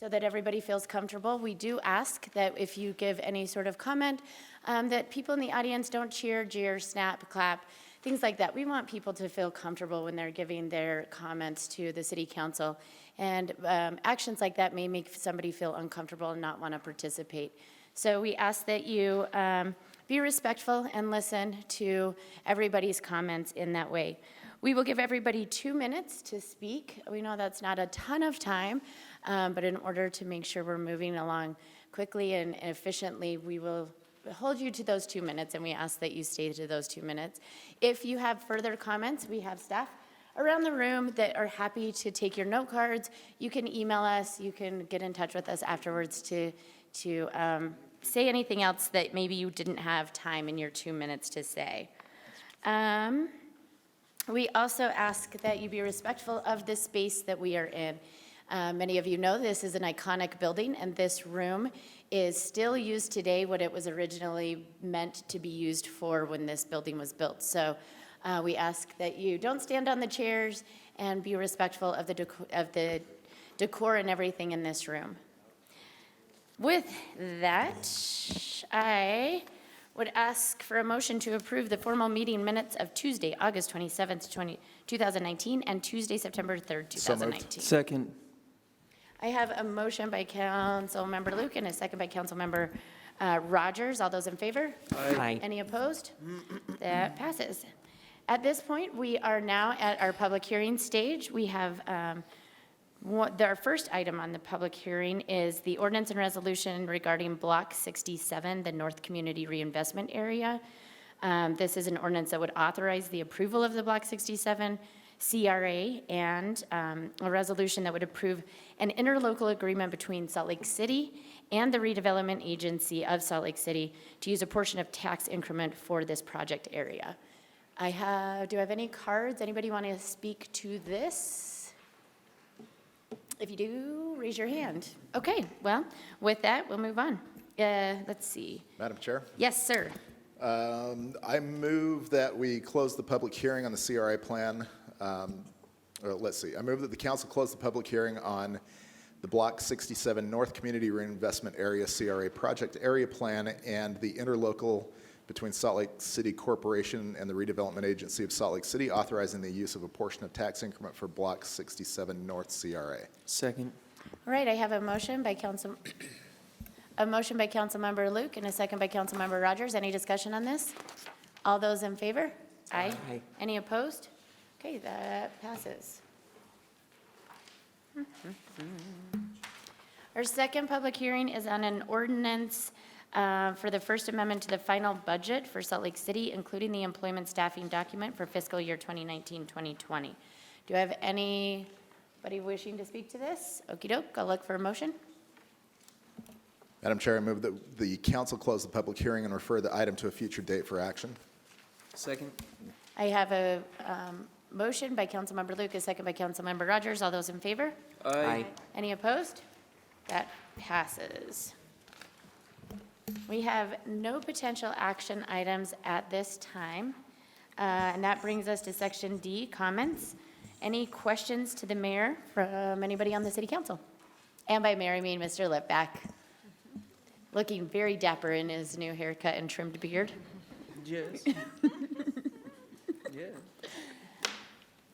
so that everybody feels comfortable. We do ask that if you give any sort of comment, that people in the audience don't cheer, jeer, snap, clap, things like that. We want people to feel comfortable when they're giving their comments to the city council. And actions like that may make somebody feel uncomfortable and not want to participate. So we ask that you be respectful and listen to everybody's comments in that way. We will give everybody 2 minutes to speak. We know that's not a ton of time, but in order to make sure we're moving along quickly and efficiently, we will hold you to those 2 minutes, and we ask that you stay to those 2 minutes. If you have further comments, we have staff around the room that are happy to take your note cards. You can email us. You can get in touch with us afterwards to say anything else that maybe you didn't have time in your 2 minutes to say. We also ask that you be respectful of the space that we are in. Many of you know this is an iconic building, and this room is still used today what it was originally meant to be used for when this building was built. So we ask that you don't stand on the chairs and be respectful of the decor and everything in this room. With that, I would ask for a motion to approve the formal meeting minutes of Tuesday, August 27th, 2019, and Tuesday, September 3rd, 2019. Second. I have a motion by Councilmember Luke and a second by Councilmember Rogers. All those in favor? Aye. Any opposed? That passes. At this point, we are now at our public hearing stage. We have our first item on the public hearing is the ordinance and resolution regarding Block 67, the North Community Reinvestment Area. This is an ordinance that would authorize the approval of the Block 67 CRA and a resolution that would approve an interlocal agreement between Salt Lake City and the Redevelopment Agency of Salt Lake City to use a portion of tax increment for this project area. Do I have any cards? Anybody want to speak to this? If you do, raise your hand. Okay, well, with that, we'll move on. Let's see. Madam Chair? Yes, sir. I move that we close the public hearing on the CRA plan. Let's see. I move that the council close the public hearing on the Block 67 North Community Reinvestment Area CRA project area plan and the interlocal between Salt Lake City Corporation and the Redevelopment Agency of Salt Lake City, authorizing the use of a portion of tax increment for Block 67 North CRA. Second. All right, I have a motion by Councilmember Luke and a second by Councilmember Rogers. Any discussion on this? All those in favor? Aye. Aye. Any opposed? Okay, that passes. Our second public hearing is on an ordinance for the First Amendment to the final budget for Salt Lake City, including the employment staffing document for fiscal year 2019-2020. Do I have anybody wishing to speak to this? Okey doke, I'll look for a motion. Madam Chair, I move that the council close the public hearing and refer the item to a future date for action. Second. I have a motion by Councilmember Luke, a second by Councilmember Rogers. All those in favor? Aye. Any opposed? That passes. We have no potential action items at this time. And that brings us to section D, comments. Any questions to the mayor from anybody on the city council? And by mayor, I mean Mr. Lipback, looking very dapper in his new haircut and trimmed beard. Yes. Yeah.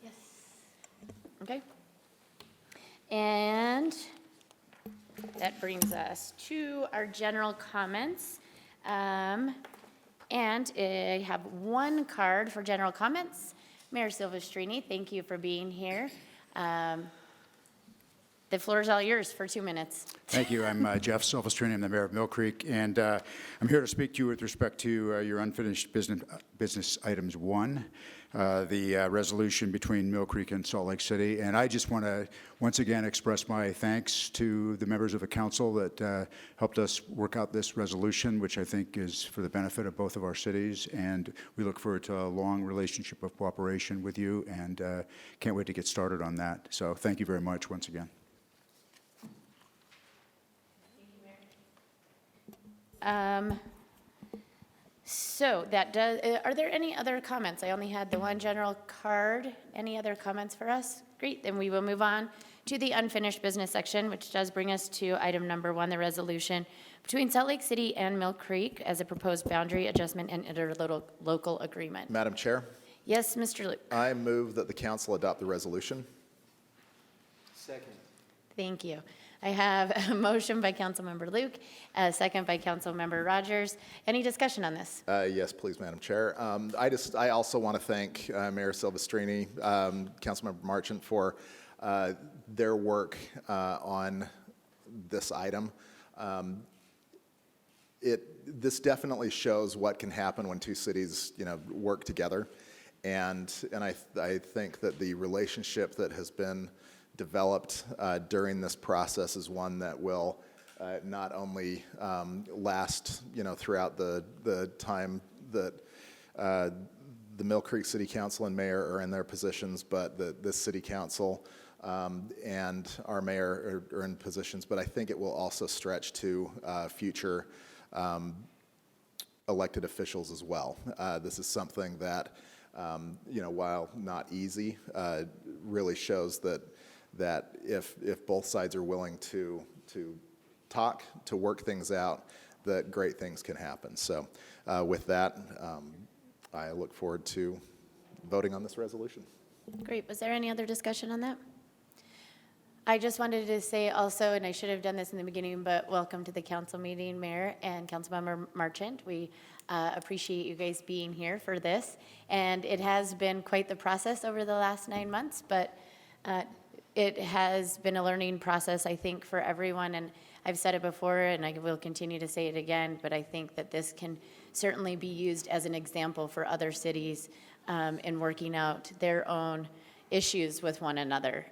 Yes. Okay. And that brings us to our general comments. And I have one card for general comments. Mayor Silvestrini, thank you for being here. The floor is all yours for 2 minutes. Thank you. I'm Jeff Silvestrini. I'm the mayor of Mill Creek, and I'm here to speak to you with respect to your unfinished business items 1, the resolution between Mill Creek and Salt Lake City. And I just want to once again express my thanks to the members of the council that helped us work out this resolution, which I think is for the benefit of both of our cities. And we look forward to a long relationship of cooperation with you, and can't wait to get started on that. So thank you very much once again. So that does, are there any other comments? I only had the one general card. Any other comments for us? Great, then we will move on to the unfinished business section, which does bring us to item number 1, the resolution between Salt Lake City and Mill Creek as a proposed boundary adjustment and interlocal agreement. Madam Chair, Yes, Mr. Luke. I move that the council adopt the resolution. Second. Thank you. I have a motion by Councilmember Luke, a second by Councilmember Rogers. Any discussion on this? Yes, please, Madam Chair. I also want to thank Mayor Silvestrini, Councilmember Marchant for their work on this item. This definitely shows what can happen when two cities, work together. And I think that the relationship that has been developed during this process is one that will not only last, throughout the time that the Mill Creek City Council and mayor are in their positions, but that this city council and our mayor are in positions. But I think it will also stretch to future elected officials as well. This is something that, while not easy, really shows that if both sides are willing to talk, to work things out, that great things can happen. So with that, I look forward to voting on this resolution. Great. Was there any other discussion on that? I just wanted to say also, and I should have done this in the beginning, but welcome to the council meeting, Mayor and Councilmember Marchant. We appreciate you guys being here for this. And it has been quite the process over the last 9 months, but it has been a learning process, I think, for everyone. And I've said it before, and I will continue to say it again, but I think that this can certainly be used as an example for other cities in working out their own issues with one another.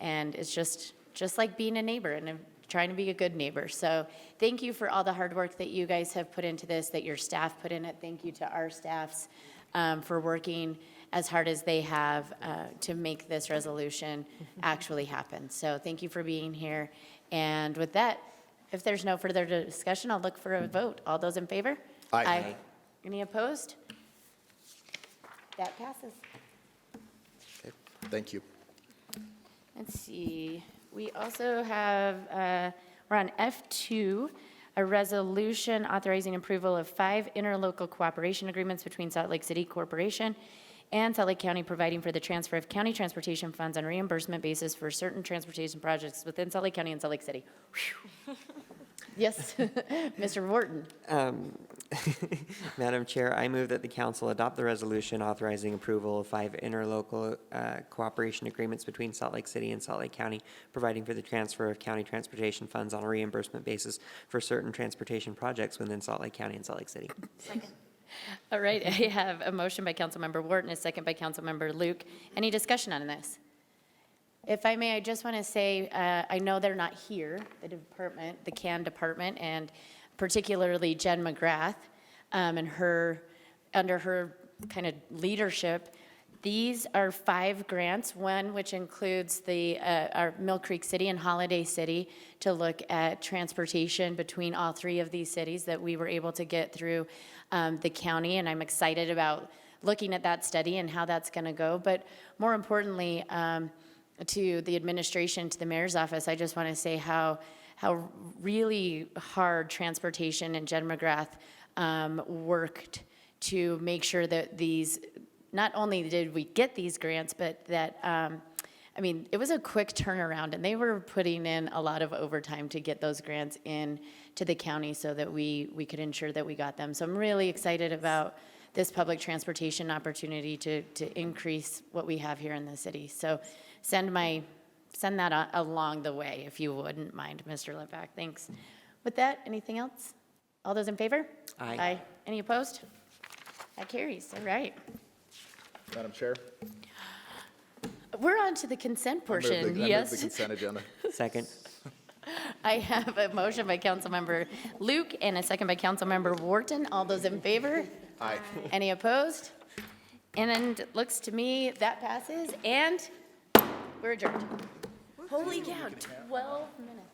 And it's just like being a neighbor and trying to be a good neighbor. So thank you for all the hard work that you guys have put into this, that your staff put in it. Thank you to our staffs for working as hard as they have to make this resolution actually happen. So thank you for being here. And with that, if there's no further discussion, I'll look for a vote. All those in favor? Aye. Any opposed? That passes. Okay, thank you. Let's see, we also have, we're on F2, a resolution authorizing approval of 5 interlocal cooperation agreements between Salt Lake City Corporation and Salt Lake County, providing for the transfer of county transportation funds on reimbursement basis for certain transportation projects within Salt Lake County and Salt Lake City. Yes, Mr. Wharton. Madam Chair, I move that the council adopt the resolution authorizing approval of 5 interlocal cooperation agreements between Salt Lake City and Salt Lake County, providing for the transfer of county transportation funds on a reimbursement basis for certain transportation projects within Salt Lake County and Salt Lake City. Second. All right, I have a motion by Councilmember Wharton, a second by Councilmember Luke. Any discussion on this? If I may, I just want to say, I know they're not here, the department, the CAN department, and particularly Jen McGrath, and under her kind of leadership. These are 5 grants, one which includes our Mill Creek City and Holiday City to look at transportation between all 3 of these cities that we were able to get through the county, and I'm excited about looking at that study and how that's going to go. But more importantly, to the administration, to the mayor's office, I just want to say how really hard transportation and Jen McGrath worked to make sure that these, not only did we get these grants, but that, it was a quick turnaround, and they were putting in a lot of overtime to get those grants in to the county so that we could ensure that we got them. So I'm really excited about this public transportation opportunity to increase what we have here in the city. So send that along the way, if you wouldn't mind, Mr. Lepak. Thanks. With that, anything else? All those in favor? Aye. Any opposed? That carries. All right. Madam Chair? We're on to the consent portion. I move the Yes. consent agenda. Second. I have a motion by Councilmember Luke and a second by Councilmember Wharton. All those in favor? Aye. Any opposed? And it looks to me that passes, and we're adjourned. Holy cow, 12 minutes.